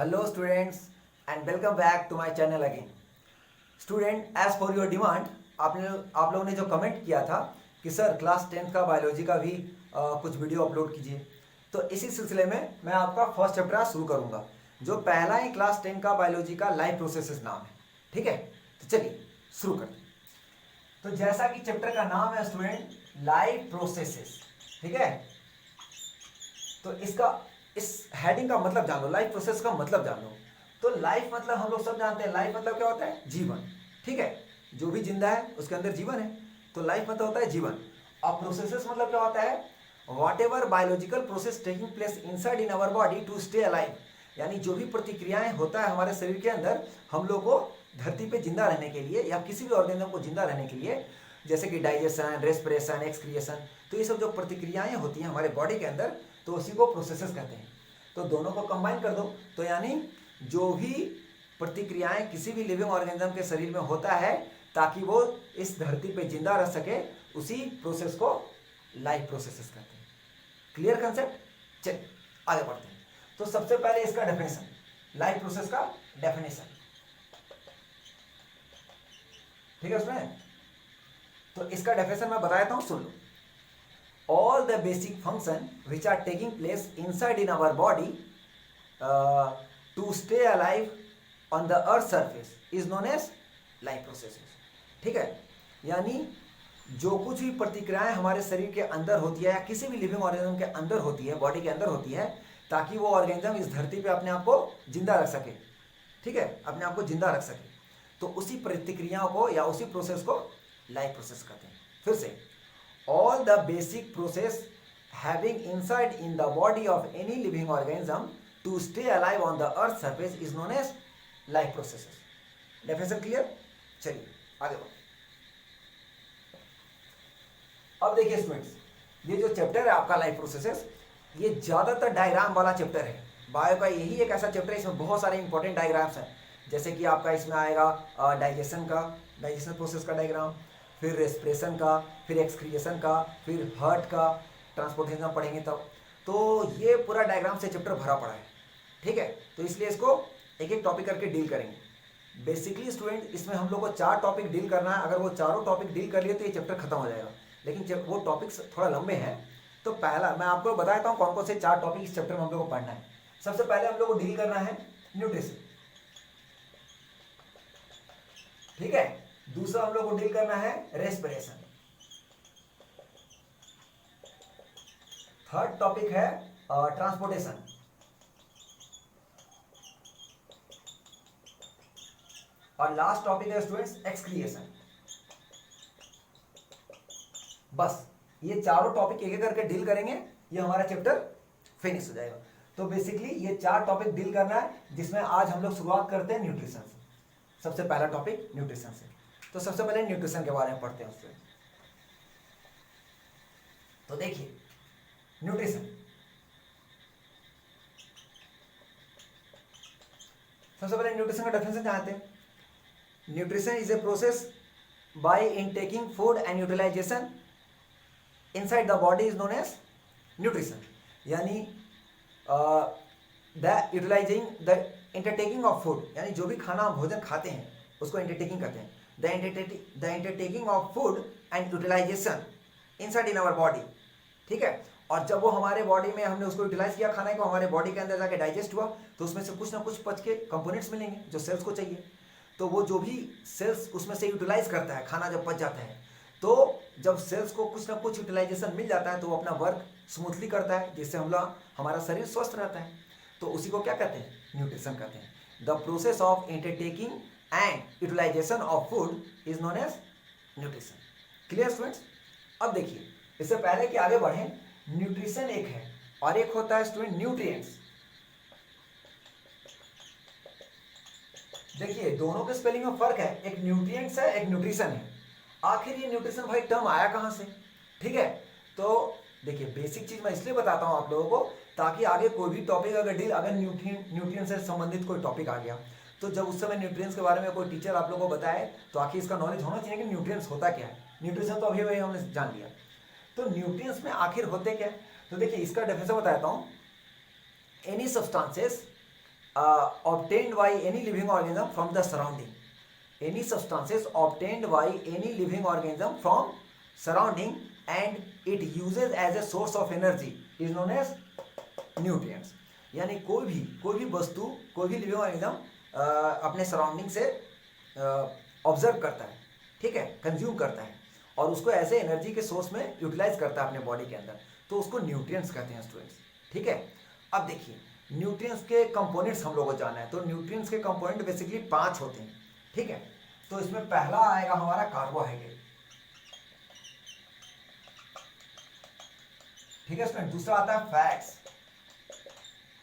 Hello students and welcome back to my channel again. Student, as for your demand, आप लोगों ने जो comment किया था कि सर क्लास 10th का बायोलॉजी का भी कुछ वीडियो अपलोड कीजिए, तो इसी सिलसिले में मैं आपका फर्स्ट चैप्टर आज शुरू करूंगा, जो पहला ही क्लास 10 का बायोलॉजी का लाइफ प्रोसेसेस नाम है। ठीक है, तो चलिए शुरू करते हैं। तो जैसा कि चैप्टर का नाम है स्टूडेंट, लाइफ प्रोसेसेस, ठीक है, तो इस हेडिंग का मतलब जान लो, लाइफ प्रोसेस का मतलब जान लो। तो लाइफ मतलब हम लोग सब जानते हैं, लाइफ मतलब क्या होता है? जीवन। ठीक है, जो भी जिंदा है उसके अंदर जीवन है, तो लाइफ मतलब होता है जीवन। अब प्रोसेसेस मतलब क्या होता है? Whatever biological process taking place inside in our body to stay alive, यानी जो भी प्रतिक्रियाएं होता है हमारे शरीर के अंदर हम लोग को धरती पे जिंदा रहने के लिए, या किसी भी ऑर्गेनिज्म को जिंदा रहने के लिए, जैसे कि डाइजेशन, रेस्पिरेशन, एक्सक्रिएशन, तो ये सब जो प्रतिक्रियाएं होती हैं हमारे बॉडी के अंदर, तो उसी को प्रोसेसेस कहते हैं। तो दोनों को कंबाइन कर दो, तो यानी जो भी प्रतिक्रियाएं किसी भी लिविंग ऑर्गेनिज्म के शरीर में होता है ताकि वो इस धरती पे जिंदा रह सके, उसी प्रोसेस को लाइफ प्रोसेसेस कहते हैं। Clear concept? चलिए आगे बढ़ते हैं। तो सबसे पहले इसका डेफिनेशन, लाइफ प्रोसेस का डेफिनेशन, ठीक है उसमें। तो इसका डेफिनेशन मैं बता देता हूं, सुन लो। All the basic function which are taking place inside in our body to stay alive on the earth surface is known as life processes. ठीक है, यानी जो कुछ भी प्रतिक्रियाएं हमारे शरीर के अंदर होती है या किसी भी लिविंग ऑर्गेनिज्म के अंदर होती है, बॉडी के अंदर होती है, ताकि वो ऑर्गेनिज्म इस धरती पे अपने आप को जिंदा रख सके। ठीक है, अपने आप को जिंदा रख सके, तो उसी प्रतिक्रियाओं को या उसी प्रोसेस को लाइफ प्रोसेस कहते हैं। फिर से, all the basic process having inside in the body of any living organism to stay alive on the earth surface is known as life processes. Definition clear? चलिए आगे बढ़ो। अब देखिए स्टूडेंट्स, ये जो चैप्टर है आपका लाइफ प्रोसेसेस, ये ज्यादातर डायग्राम वाला चैप्टर है। बायो का यही एक ऐसा चैप्टर है, इसमें बहुत सारे इंपॉर्टेंट डायग्राम्स हैं। जैसे कि आपका इसमें आएगा डाइजेशन प्रोसेस का डायग्राम, फिर रेस्पिरेशन का, फिर एक्सक्रिएशन का, फिर हार्ट का, ट्रांसपोर्टेशन पढ़ेंगे तब। तो ये पूरा डायग्राम से चैप्टर भरा पड़ा है। ठीक है, तो इसलिए इसको एक एक टॉपिक करके डील करेंगे। बेसिकली स्टूडेंट, इसमें हम लोग को 4 टॉपिक डील करना है। अगर वो चारों टॉपिक डील कर लिए तो ये चैप्टर खत्म हो जाएगा, लेकिन जब वो टॉपिक्स थोड़ा लंबे हैं, तो पहला मैं आपको बता देता हूँ कौन कौन से 4 टॉपिक इस चैप्टर में हम लोग को पढ़ना है। सबसे पहले हम लोग को डील करना है न्यूट्रिशन। ठीक है, दूसरा हम लोग को डील करना है रेस्पिरेशन। थर्ड टॉपिक है ट्रांसपोर्टेशन। और लास्ट टॉपिक है स्टूडेंट्स एक्सक्रिएशन। बस ये चारों टॉपिक एक एक करके डील करेंगे, ये हमारा चैप्टर फिनिश हो जाएगा। तो बेसिकली ये 4 टॉपिक डील करना है, जिसमें आज हम लोग शुरुआत करते हैं न्यूट्रिशन से। सबसे पहला टॉपिक न्यूट्रिशन से। तो सबसे पहले न्यूट्रिशन के बारे में पढ़ते हैं उससे। तो देखिए न्यूट्रिशन, सबसे पहले न्यूट्रिशन का डेफिनेशन जानते हैं। Nutrition is a process by intaking food and utilization inside the body is known as nutrition, यानी the utilizing the intaking of food, यानी जो भी खाना भोजन खाते हैं उसको इंटरटेकिंग कहते हैं। The intaking of food and utilization inside in our body. ठीक है, और जब वो हमारे बॉडी में हमने उसको यूटिलाइज किया खाने को, हमारे बॉडी के अंदर जाके डाइजेस्ट हुआ, तो उसमें से कुछ ना कुछ पच के कंपोनेंट्स मिलेंगे जो सेल्स को चाहिए। तो वो जो भी सेल्स उसमें से यूटिलाइज करता है, खाना जब पच जाता है, तो जब सेल्स को कुछ ना कुछ यूटिलाइजेशन मिल जाता है तो वो अपना वर्क स्मूथली करता है, जिससे हमारा शरीर स्वस्थ रहता है। तो उसी को क्या कहते हैं? न्यूट्रिशन कहते हैं। The process of intaking and utilization of food is known as nutrition. Clear students? अब देखिए, इससे पहले कि आगे बढ़ें, न्यूट्रिशन एक है और एक होता है स्टूडेंट न्यूट्रिएंट्स। देखिए दोनों के स्पेलिंग में फर्क है, एक न्यूट्रिएंट्स है, एक न्यूट्रिशन है। आखिर ये न्यूट्रिशन भाई टर्म आया कहां से? ठीक है, तो देखिए बेसिक चीज मैं इसलिए बताता हूं आप लोगों को, ताकि आगे कोई भी टॉपिक अगर न्यूट्रिएंट से संबंधित कोई टॉपिक आ गया, तो जब उस समय न्यूट्रिएंट्स के बारे में कोई टीचर आप लोगों को बताए, तो आखिर इसका नॉलेज होना चाहिए कि न्यूट्रिएंट्स होता क्या है। न्यूट्रिशन तो अभी हमने जान लिया, तो न्यूट्रिएंट्स में आखिर होते क्या? तो देखिए इसका डेफिनेशन बताता हूं। Any substances obtained by any living organism from the surrounding. Any substances obtained by any living organism from surrounding and it uses as a source of energy is known as nutrients. यानी कोई भी वस्तु, कोई भी living organism अपने surrounding से observe करता है, ठीक है, कंज्यूम करता है और उसको ऐसे एनर्जी के सोर्स में यूटिलाइज करता है अपने बॉडी के अंदर, तो उसको न्यूट्रिएंट्स कहते हैं स्टूडेंट्स, ठीक है। अब देखिए न्यूट्रिएंट्स के कंपोनेंट्स हम लोग को जानना है, तो न्यूट्रिएंट्स के कंपोनेंट बेसिकली 5 होते हैं, ठीक है। तो इसमें पहला आएगा हमारा कार्बोहाइड्रेट, ठीक है स्टूडेंट। दूसरा आता है फैट्स,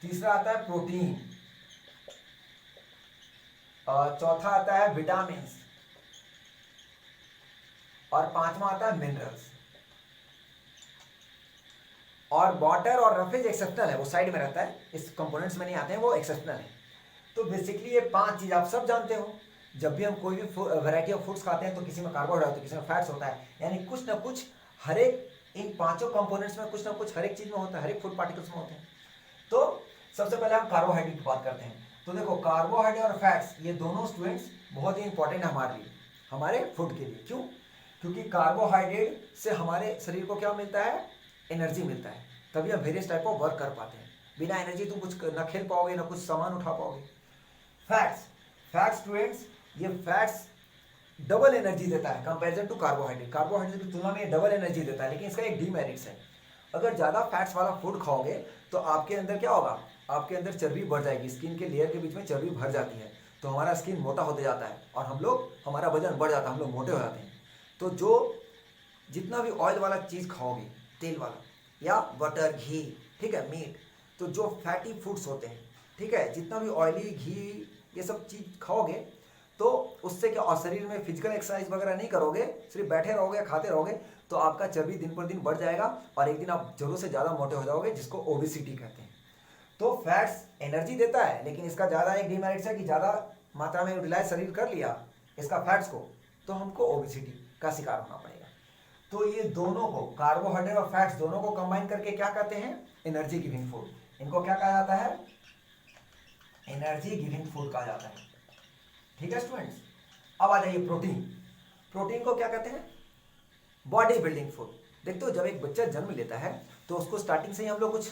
तीसरा आता है प्रोटीन, और चौथा आता है विटामिन्स, और पांचवा आता है मिनरल्स। और वाटर और रफेज एक्सेप्शनल है, वो साइड में रहता है, इस कंपोनेंट्स में नहीं आते हैं, वो एक्सेप्शनल है। तो बेसिकली ये 5 चीज आप सब जानते हो। जब भी हम कोई भी वैरायटी ऑफ फूड्स खाते हैं तो किसी में कार्बोहाइड्रेट होता है, किसी में फैट्स होता है, यानी कुछ ना कुछ हर एक इन 5 कंपोनेंट्स में कुछ ना कुछ हर एक चीज में होता है, हर एक फूड पार्टिकल्स में होते हैं। तो सबसे पहले हम कार्बोहाइड्रेट की बात करते हैं। तो देखो कार्बोहाइड्रेट और फैट्स ये दोनों स्टूडेंट्स बहुत ही इंपॉर्टेंट है हमारे लिए, हमारे फूड के लिए। क्यों? क्योंकि कार्बोहाइड्रेट से हमारे शरीर को क्या मिलता है? एनर्जी मिलता है, तभी हम वेरियस टाइप ऑफ वर्क कर पाते हैं। बिना एनर्जी तुम कुछ ना खेल पाओगे, ना कुछ सामान उठा पाओगे। फैट्स स्टूडेंट्स, ये फैट्स डबल एनर्जी देता है कंपैरिजन टू कार्बोहाइड्रेट। कार्बोहाइड्रेट की तुलना में ये डबल एनर्जी देता है, लेकिन इसका एक डीमेरिट्स है। अगर ज़्यादा फैट्स वाला फूड खाओगे तो आपके अंदर क्या होगा? आपके अंदर चर्बी बढ़ जाएगी, स्किन के लेयर के बीच में चर्बी भर जाती है, तो हमारा स्किन मोटा होते जाता है और हमारा वजन बढ़ जाता है, हम लोग मोटे हो जाते हैं। तो जितना भी ऑयल वाला चीज़ खाओगे, तेल वाला या बटर, घी, ठीक है, मीट, तो जो फैटी फूड्स होते हैं, ठीक है, जितना भी ऑयली, घी, ये सब चीज़ खाओगे तो उससे क्या, और शरीर में फिजिकल एक्सरसाइज वगैरह नहीं करोगे, सिर्फ बैठे रहोगे, खाते रहोगे, तो आपका चर्बी दिन पर दिन बढ़ जाएगा और एक दिन आप जरूर से ज़्यादा मोटे हो जाओगे, जिसको ओबेसिटी कहते हैं। तो फैट्स एनर्जी देता है, लेकिन इसका ज़्यादा एक डिमेरिट्स है कि ज़्यादा मात्रा में यूटिलाइज शरीर कर लिया इसका फैट्स को, तो हमको ओबेसिटी का शिकार होना पड़ेगा। तो ये दोनों को, कार्बोहाइड्रेट और फैट्स दोनों को कंबाइन करके क्या कहते हैं? Energy giving food. इनको क्या कहा जाता है? एनर्जी गिविंग फूड कहा जाता है, ठीक है स्टूडेंट्स। अब आ जाइए प्रोटीन को क्या कहते हैं? Body building food. देखते हो जब एक बच्चा जन्म लेता है तो उसको स्टार्टिंग से ही हम लोग कुछ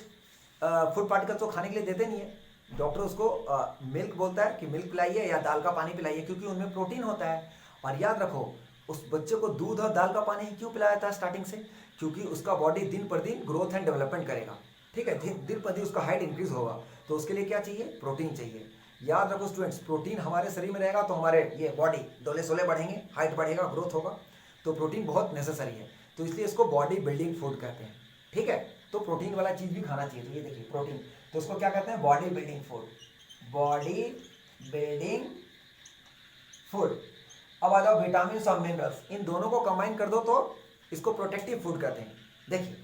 फूड पार्टिकल्स को खाने के लिए देते नहीं है। डॉक्टर उसको मिल्क बोलता है कि मिल्क पिलाइए या दाल का पानी पिलाइए, क्योंकि उनमें प्रोटीन होता है। और याद रखो, उस बच्चे को दूध और दाल का पानी ही क्यों पिलाया था स्टार्टिंग से? क्योंकि उसका बॉडी दिन पर दिन ग्रोथ एंड डेवलपमेंट करेगा, ठीक है, दिन पर दिन उसका हाइट इंक्रीज होगा, तो उसके लिए क्या चाहिए? प्रोटीन चाहिए। याद रखो स्टूडेंट्स, प्रोटीन हमारे शरीर में रहेगा तो हमारे ये बॉडी डोले सोले बढ़ेंगे, हाइट बढ़ेगा, ग्रोथ होगा, तो प्रोटीन बहुत नेसेसरी है। तो इसलिए इसको बॉडी बिल्डिंग फूड कहते हैं, ठीक है। तो प्रोटीन वाला चीज़ भी खाना चाहिए। तो ये देखिए प्रोटीन, तो उसको क्या कहते हैं? Body building food, body building food. अब आ जाओ विटामिन और मिनरल्स, इन दोनों को कंबाइन कर दो तो इसको प्रोटेक्टिव फूड कहते हैं। देखिए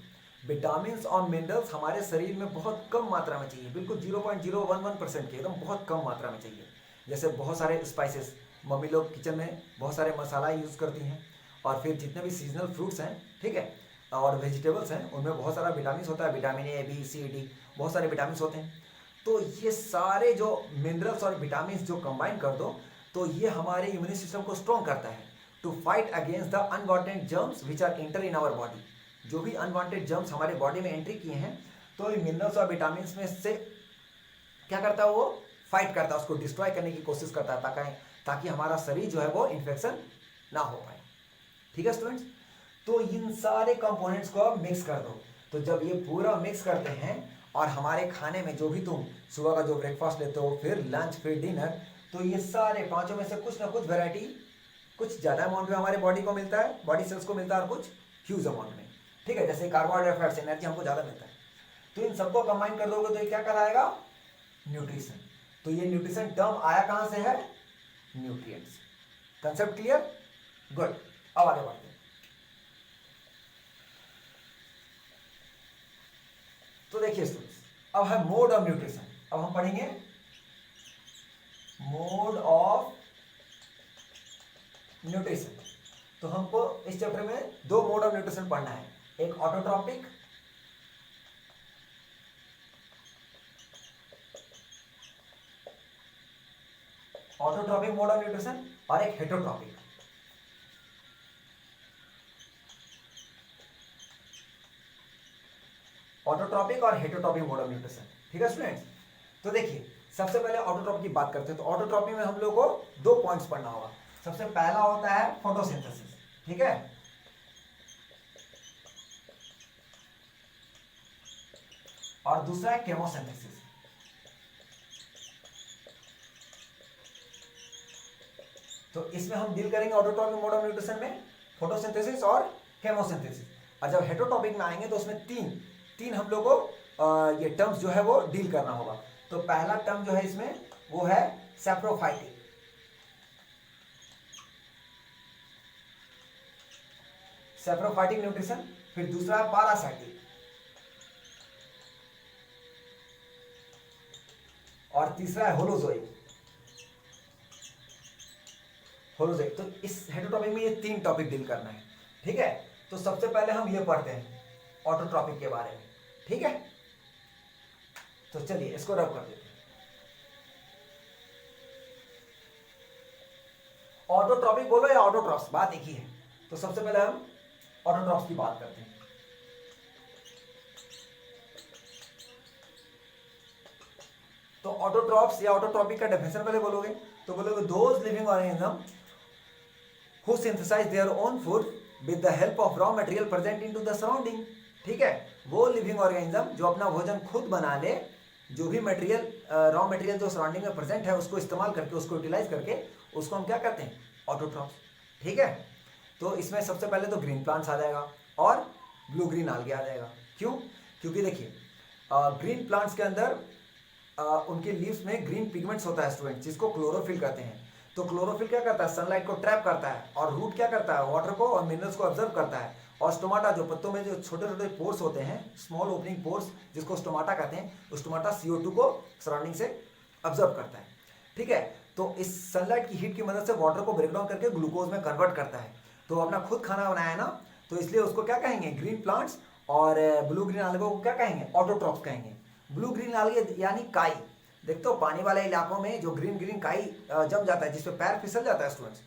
विटामिन और मिनरल्स हमारे शरीर में बहुत कम मात्रा में चाहिए, बिल्कुल 0.011% के, एकदम बहुत कम मात्रा में चाहिए। जैसे बहुत सारे स्पाइसेस, मम्मी लोग किचन में बहुत सारे मसाला यूज़ करती हैं, और फिर जितने भी सीजनल फ्रूट्स हैं, ठीक है, और वेजिटेबल्स हैं, उनमें बहुत सारा विटामिन होता है, vitamin A, B, C, D, बहुत सारे विटामिन होते हैं। तो ये सारे जो मिनरल्स और विटामिन जो कंबाइन कर दो तो ये हमारे इम्यून सिस्टम को स्ट्रॉन्ग करता है to fight against the unwanted germs which are enter in our body. जो भी अनवांटेड जर्म्स हमारे बॉडी में एंट्री किए हैं, तो ये मिनरल्स और विटामिन में से क्या करता है? वो फाइट करता है, उसको डिस्ट्रॉय करने की कोशिश करता है, ताकि हमारा शरीर जो है वो इन्फेक्शन ना हो पाए, ठीक है स्टूडेंट्स। तो इन सारे कंपोनेंट्स को आप मिक्स कर दो। तो जब ये पूरा मिक्स करते हैं और हमारे खाने में जो भी तुम सुबह का जो ब्रेकफास्ट लेते हो, फिर लंच, फिर डिनर, तो ये सारे 5 में से कुछ ना कुछ वैरायटी, कुछ ज़्यादा अमाउंट में हमारे बॉडी को मिलता है, बॉडी सेल्स को मिलता है, और कुछ ह्यूज अमाउंट में, ठीक है। जैसे कार्बोहाइड्रेट, फैट्स, एनर्जी हमको ज़्यादा मिलता है। तो इन सबको कंबाइन कर दोगे तो ये क्या कहलाएगा? न्यूट्रिशन। तो ये न्यूट्रिशन टर्म आया कहाँ से है? न्यूट्रिएंट्स। Concept clear? गुड। अब आगे बढ़ते हैं। तो देखिए स्टूडेंट्स, अब है मोड ऑफ न्यूट्रिशन। अब हम पढ़ेंगे मोड ऑफ न्यूट्रिशन। तो हमको इस चैप्टर में 2 मोड ऑफ न्यूट्रिशन पढ़ना है, एक autotrophic autotrophic mode of nutrition और एक हेटरोट्रॉपिक। ऑटोट्रॉपिक और हेटरोट्रॉपिक मोड ऑफ न्यूट्रिशन। ठीक है स्टूडेंट्स, तो देखिए सबसे पहले ऑटोट्रॉपिक की बात करते हैं। तो ऑटोट्रॉपिक में हम लोग को 2 पॉइंट्स पढ़ना होगा। सबसे पहला होता है फोटोसिंथेसिस, ठीक है, और दूसरा है केमोसिंथेसिस। तो इसमें हम डील करेंगे ऑटोट्रॉपिक मोड ऑफ न्यूट्रिशन में फोटोसिंथेसिस और केमोसिंथेसिस। और जब हेटरोट्रॉपिक में आएंगे तो उसमें तीन हम लोग को ये टर्म्स जो है वो डील करना होगा। तो पहला टर्म जो है इसमें वो है सैप्रोफाइटिक, सैप्रोफाइटिक न्यूट्रिशन। फिर दूसरा है पारासाइटिक, और तीसरा है होलोजोइक। होलोजोइक, तो इस हेटरोट्रॉपिक में ये 3 टॉपिक डील करना है। ठीक है, तो सबसे पहले हम ये पढ़ते हैं ऑटोट्रॉपिक के बारे में। ठीक है, तो चलिए इसको रब कर देते हैं। ऑटोट्रॉपिक बोलो या ऑटोट्रॉप्स, बात एक ही है। तो सबसे पहले हम ऑटोट्रॉप्स की बात करते हैं। तो ऑटोट्रॉप्स या ऑटोट्रॉपिक का डेफिनेशन पहले बोलोगे तो बोलोगे those living organism who synthesize their own food with the help of raw material present into the surrounding। ठीक है, वो लिविंग ऑर्गेनिज्म जो अपना भोजन खुद बना ले, जो भी मटेरियल रॉ मटेरियल जो सराउंडिंग में प्रेजेंट है उसको इस्तेमाल करके, उसको यूटिलाइज करके, उसको हम क्या कहते हैं, ऑटोट्रॉप्स। ठीक है, तो इसमें सबसे पहले तो ग्रीन प्लांट्स आ जाएगा और ब्लू ग्रीन आल्गे आ जाएगा। क्यों? क्योंकि देखिए ग्रीन प्लांट्स के अंदर उनके लीव्स में ग्रीन पिगमेंट्स होता है स्टूडेंट, जिसको क्लोरोफिल कहते हैं। तो क्लोरोफिल क्या करता है, सनलाइट को ट्रैप करता है, और रूट क्या करता है, वाटर को और मिनरल्स को ऑब्जर्व करता है। और स्टोमाटा जो पत्तों में जो छोटे छोटे पोर्स होते हैं, स्मॉल ओपनिंग पोर्स, जिसको स्टोमाटा कहते हैं, उस स्टोमाटा CO2 को सराउंडिंग से ऑब्जर्व करता है। ठीक है, तो इस सनलाइट की हीट की मदद से वाटर को ब्रेक डाउन करके ग्लूकोज में कन्वर्ट करता है। तो अपना खुद खाना बनाया है ना, तो इसलिए उसको क्या कहेंगे, ग्रीन प्लांट्स। और ब्लू ग्रीन आल्गे को क्या कहेंगे, ऑटोट्रॉप्स कहेंगे। ब्लू ग्रीन आल्गे यानी काई, देखते हो पानी वाले इलाकों में जो ग्रीन ग्रीन काई जम जाता है, जिसपे पैर फिसल जाता है स्टूडेंट्स।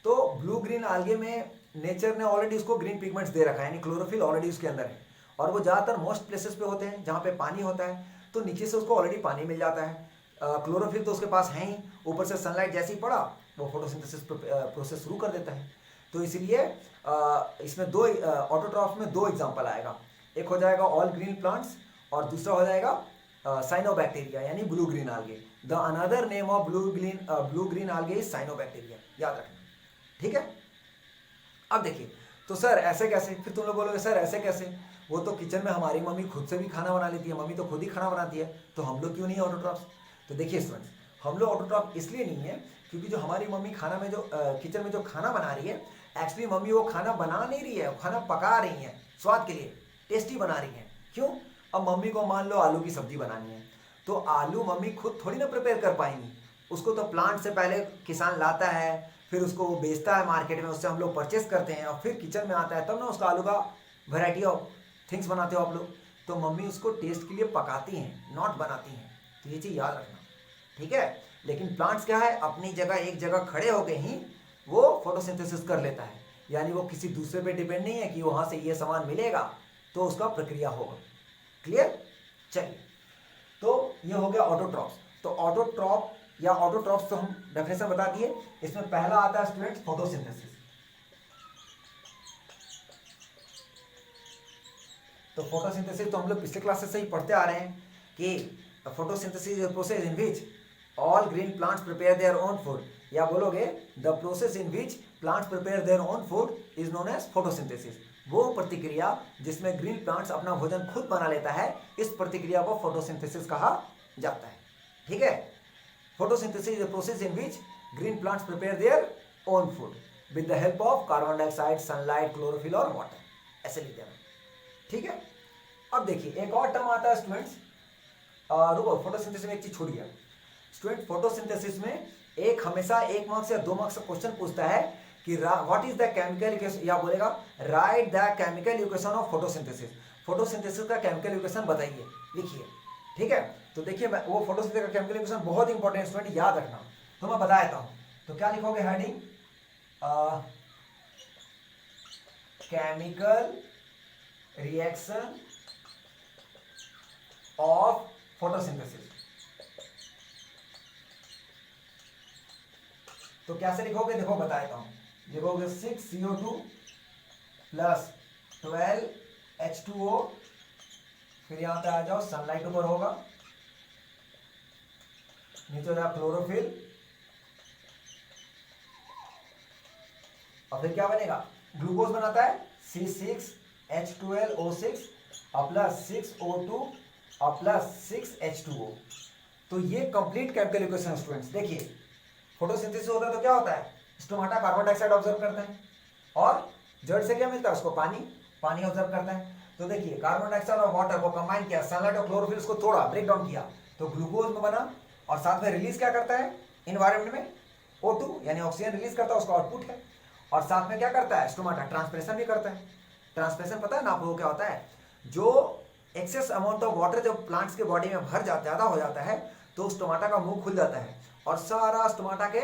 तो ब्लू ग्रीन आल्गे में नेचर ने ऑलरेडी उसको ग्रीन पिगमेंट्स दे रखा है, यानी क्लोरोफिल ऑलरेडी उसके अंदर है। और वो ज़्यादातर मोस्ट प्लेसेस पे होते हैं जहाँ पे पानी होता है, तो नीचे से उसको ऑलरेडी पानी मिल जाता है, क्लोरोफिल तो उसके पास है ही, ऊपर से सनलाइट जैसे ही पड़ा वो फोटोसिंथेसिस प्रोसेस शुरू कर देता है। तो इसीलिए इसमें दो ऑटोट्रॉप्स में 2 एग्जाम्पल आएगा, एक हो जाएगा ऑल ग्रीन प्लांट्स और दूसरा हो जाएगा साइनोबैक्टीरिया यानी blue green algae. The another name of blue green algae is cyanobacteria, याद रखना। ठीक है, अब देखिए, तो सर ऐसे कैसे, फिर तुम लोग बोलोगे सर ऐसे कैसे, वो तो किचन में हमारी मम्मी खुद से भी खाना बना लेती है, मम्मी तो खुद ही खाना बनाती है, तो हम लोग क्यों नहीं है ऑटोट्रॉप्स। तो देखिए स्टूडेंट्स, हम लोग ऑटोट्रॉप इसलिए नहीं है क्योंकि जो हमारी मम्मी खाना में जो किचन में जो खाना बना रही है, एक्चुअली मम्मी वो खाना बना नहीं रही है, वो खाना पका रही है स्वाद के लिए, टेस्टी बना रही है। क्यों? अब मम्मी को मान लो आलू की सब्जी बनानी है, तो आलू मम्मी खुद थोड़ी ना प्रिपेयर कर पाएंगी, उसको तो प्लांट से पहले किसान लाता है, फिर उसको वो बेचता है मार्केट में, उससे हम लोग परचेस करते हैं, और फिर किचन में आता है, तब ना उसका आलू का वैरायटी ऑफ थिंग्स बनाते हो आप लोग। तो मम्मी उसको टेस्ट के लिए पकाती हैं, नॉट बनाती हैं। तो ये चीज़ याद रखना, ठीक है। लेकिन प्लांट्स क्या है, अपनी जगह एक जगह खड़े होके ही वो फोटोसिंथेसिस कर लेता है, यानी वो किसी दूसरे पे डिपेंड नहीं है कि वहाँ से ये सामान मिलेगा तो उसका प्रक्रिया होगा। क्लियर? चलिए, तो ये हो गया ऑटोट्रॉप्स। तो ऑटोट्रॉप या ऑटोट्रॉप्स तो हम डेफिनेशन बता दिए। इसमें पहला आता है स्टूडेंट्स फोटोसिंथेसिस। तो फोटोसिंथेसिस तो हम लोग पिछले क्लासेस से ही पढ़ते आ रहे हैं कि photosynthesis is a process in which all green plants prepare their own food, या बोलोगे the process in which plants prepare their own food is known as photosynthesis. वो प्रतिक्रिया जिसमें ग्रीन प्लांट्स अपना भोजन खुद बना लेता है, इस प्रतिक्रिया को फोटोसिंथेसिस कहा जाता है। ठीक है, photosynthesis is a process in which green plants prepare their own food with the help of carbon dioxide, sunlight, chlorophyll और वाटर। ऐसे लिख देना, ठीक है। अब देखिए एक और टर्म आता है स्टूडेंट्स, रुको, फोटोसिंथेसिस में एक चीज छूट गया स्टूडेंट। फोटोसिंथेसिस में एक हमेशा 1 मार्क्स या 2 मार्क्स का क्वेश्चन पूछता है कि what is the chemical equation, या बोलेगा right the chemical equation of photosynthesis. Photosynthesis का केमिकल इक्वेशन बताइए, लिखिए। ठीक है, तो देखिए वो फोटोसिंथेसिस का केमिकल इक्वेशन बहुत इंपॉर्टेंट स्टूडेंट, याद रखना। तो मैं बता देता हूँ। तो क्या लिखोगे heading, chemical reaction of photosynthesis. तो कैसे लिखोगे, देखो बता देता हूँ। लिखोगे 6CO2 प्लस 12H2O, फिर यहां पे आ जाओ, सनलाइट ऊपर होगा, नीचे हो जाए क्लोरोफिल, और फिर क्या बनेगा, ग्लूकोज बनाता है C6H12O6 और प्लस 6O2 और प्लस 6H2O। तो ये कंप्लीट केमिकल इक्वेशन स्टूडेंट्स। देखिए फोटोसिंथेसिस होता है तो क्या होता है, स्टोमाटा कार्बन डाइऑक्साइड ऑब्जर्व करता है और जड़ से क्या मिलता है उसको, पानी, पानी ऑब्जर्व करता है। तो देखिए कार्बन डाइऑक्साइड और वाटर को कंबाइन किया, सनलाइट और क्लोरोफिल उसको तोड़ा, ब्रेक डाउन किया, तो ग्लूकोज में बना, और साथ में रिलीज क्या करता है इन्वायरमेंट में, O2 यानी ऑक्सीजन रिलीज करता है, उसका आउटपुट है। और साथ में क्या करता है स्टोमाटा, ट्रांसपिरेशन भी करता है। ट्रांसपिरेशन पता है ना आपको क्या होता है, जो एक्सेस अमाउंट ऑफ वाटर जब प्लांट्स के बॉडी में भर जाता, ज्यादा हो जाता है, तो स्टोमाटा का मुंह खुल जाता है और सारा स्टोमाटा के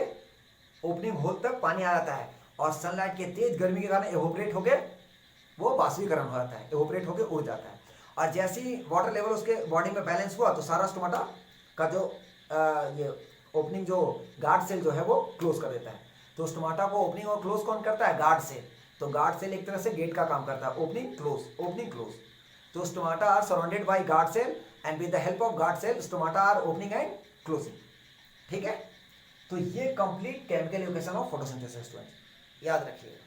ओपनिंग होल तक पानी आ जाता है, और सनलाइट के तेज गर्मी के कारण एवोपरेट होके वो बाष्पीकरण हो जाता है, एवोपरेट होके उड़ जाता है। और जैसे ही वाटर लेवल उसके बॉडी में बैलेंस हुआ तो सारा स्टोमाटा का जो ये ओपनिंग जो गार्ड सेल जो है वो क्लोज कर देता है। तो स्टोमाटा को ओपनिंग और क्लोज कौन करता है, गार्ड सेल। तो गार्ड सेल एक तरह से गेट का काम करता है, ओपनिंग क्लोज, ओपनिंग क्लोज। तो stomata are surrounded by guard cell and with the help of guard cell stomata are opening and closing. ठीक है, तो ये complete chemical equation of photosynthesis students, याद रखिएगा।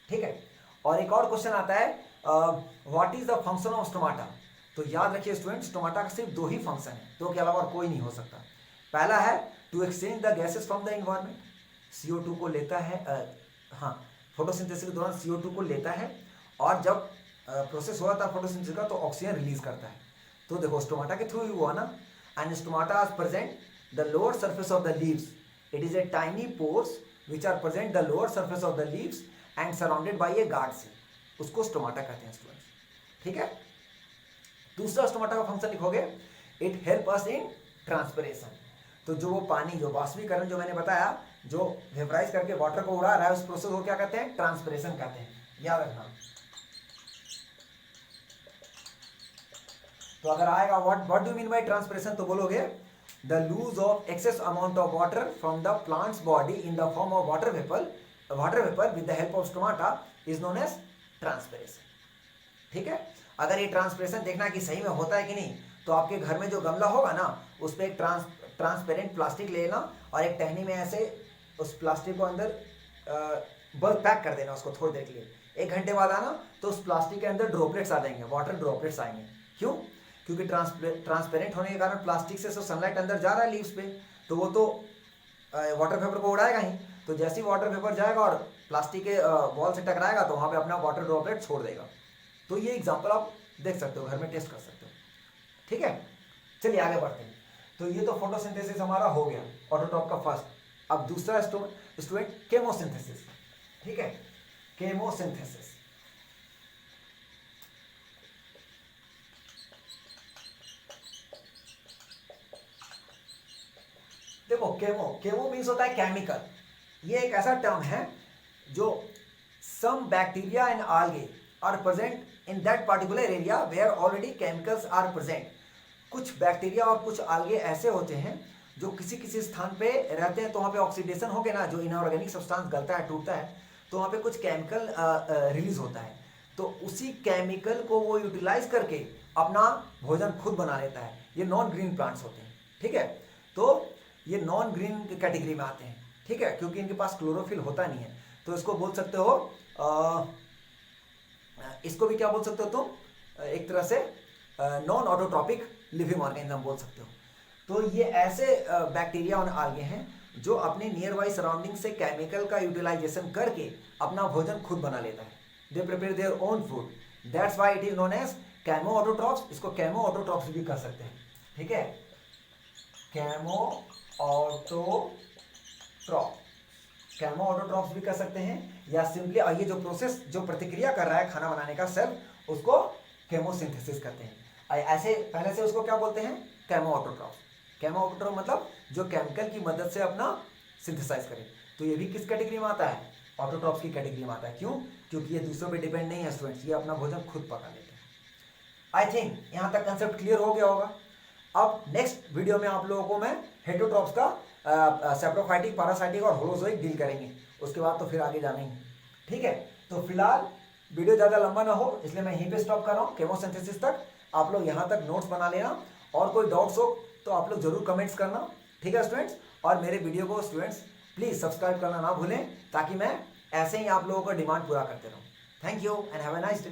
ठीक है, और एक और क्वेश्चन आता है, what is the function of stomata. तो याद रखिए स्टूडेंट, स्टोमाटा का सिर्फ दो ही फंक्शन है, दो के अलावा और कोई नहीं हो सकता। पहला है to exchange the gases from the environment, CO2 को लेता है, फोटोसिंथेसिस के दौरान CO2 को लेता है, और जब प्रोसेस हुआ था फोटोसिंथेसिस का तो ऑक्सीजन रिलीज करता है। तो देखो स्टोमाटा के थ्रू ही हुआ ना, and stomata is present the lower surface of the leaves, it is a tiny pores which are present the lower surface of the leaves and surrounded by a guard cell, उसको stomata कहते हैं students. ठीक है, दूसरा stomata का function लिखोगे, it help us in transpiration. तो जो वो पानी, जो बाष्पीकरण जो मैंने बताया, जो वेपराइज करके वाटर को उड़ा रहा है, उस प्रोसेस को क्या कहते हैं, ट्रांसपिरेशन कहते हैं, याद रखना। तो अगर आएगा what do mean by transpiration, तो बोलोगे the lose of excess amount of water from the plants body in the form of water vapour with the help of stomata is known as transpiration. ठीक है, अगर ये transpiration देखना कि सही में होता है कि नहीं, तो आपके घर में जो गमला होगा ना, उस पर एक ट्रांसपेरेंट प्लास्टिक लेना और एक टहनी में ऐसे उस प्लास्टिक को अंदर बस पैक कर देना उसको थोड़ी देर के लिए। 1 घंटे बाद आना तो उस प्लास्टिक के अंदर ड्रॉपलेट्स आ जाएंगे, वाटर ड्रॉपलेट्स आएंगे। क्यों? क्योंकि ट्रांसपेरेंट होने के कारण प्लास्टिक से सनलाइट अंदर जा रहा है लीव्स पे, तो वो तो वाटर पेपर को उड़ाएगा ही। तो जैसे ही वाटर पेपर जाएगा और प्लास्टिक के वॉल से टकराएगा तो वहाँ पे अपना वाटर ड्रॉपलेट छोड़ देगा। तो ये एग्जाम्पल आप देख सकते हो, घर में टेस्ट कर सकते हो। ठीक है, चलिए आगे बढ़ते हैं। तो ये तो फोटोसिंथेसिस हमारा हो गया, ऑटोट्रॉप का फर्स्ट। अब दूसरा स्टूडेंट केमोसिंथेसिस। ठीक है, केमोसिंथेसिस। देखो केमो मीन्स होता है केमिकल। ये एक ऐसा टर्म है जो some bacteria and algae are present in that particular area where already chemicals are present. कुछ बैक्टीरिया और कुछ algae ऐसे होते हैं जो किसी किसी स्थान पे रहते हैं, तो वहाँ पे ऑक्सीडेशन होके ना जो इनऑर्गेनिक सब्सटेंस गलता है, टूटता है, तो वहाँ पे कुछ केमिकल रिलीज होता है। तो उसी केमिकल को वो यूटिलाइज करके अपना भोजन खुद बना लेता है। ये नॉन ग्रीन प्लांट्स होते हैं। ठीक है, तो ये नॉन ग्रीन कैटेगरी में आते हैं। ठीक है, क्योंकि इनके पास क्लोरोफिल होता नहीं है, तो इसको बोल सकते हो इसको भी क्या बोल सकते हो तुम, एक तरह से नॉन ऑटोट्रॉपिक लिविंग ऑर्गेनिज्म बोल सकते हो। तो ये ऐसे बैक्टीरिया और algae हैं जो अपने नियर बाई सराउंडिंग से केमिकल का यूटिलाइजेशन करके अपना भोजन खुद बना लेता है। They prepare their own food, that's why it is known as chemoautotrophs. इसको कैमो ऑटोट्रॉप्स भी कर सकते हैं। ठीक है, कैमो ऑटोट्रॉप्स भी कर सकते हैं, या सिंपली ये जो प्रोसेस, जो प्रतिक्रिया कर रहा है खाना बनाने का सेल, उसको केमोसिंथेसिस कहते हैं। ऐसे पहले से उसको क्या बोलते हैं, कैमो ऑटोट्रॉप्स। कैमो ऑटोट्रॉप मतलब जो केमिकल की मदद से अपना सिंथेसाइज करें। तो ये भी किस कैटेगरी में आता है? ऑटोट्रॉफ्स की कैटेगरी में आता है। क्यों? क्योंकि ये दूसरों पे डिपेंड नहीं है स्टूडेंट्स, ये अपना भोजन खुद पका लेते हैं। आई थिंक यहाँ तक कंसेप्ट क्लियर हो गया होगा। अब नेक्स्ट वीडियो में आप लोगों को मैं हेटरोट्रॉफ्स का सेप्रोफाइटिक, पैरासाइटिक और होलोजोइक डील करेंगे। उसके बाद तो फिर आगे जाना ही, ठीक है। तो फिलहाल वीडियो ज़्यादा लंबा ना हो इसलिए मैं यहीं पे स्टॉप कर रहा हूँ, केमोसिंथेसिस तक। आप लोग यहाँ तक नोट्स बना लेना, और कोई डाउट्स हो तो आप लोग जरूर कमेंट्स करना, ठीक है स्टूडेंट्स। और मेरे वीडियो को स्टूडेंट्स प्लीज़ सब्सक्राइब करना ना भूलें, ताकि मैं ऐसे ही आप लोगों का डिमांड पूरा करते रहूँ। Thank you and have a nice day.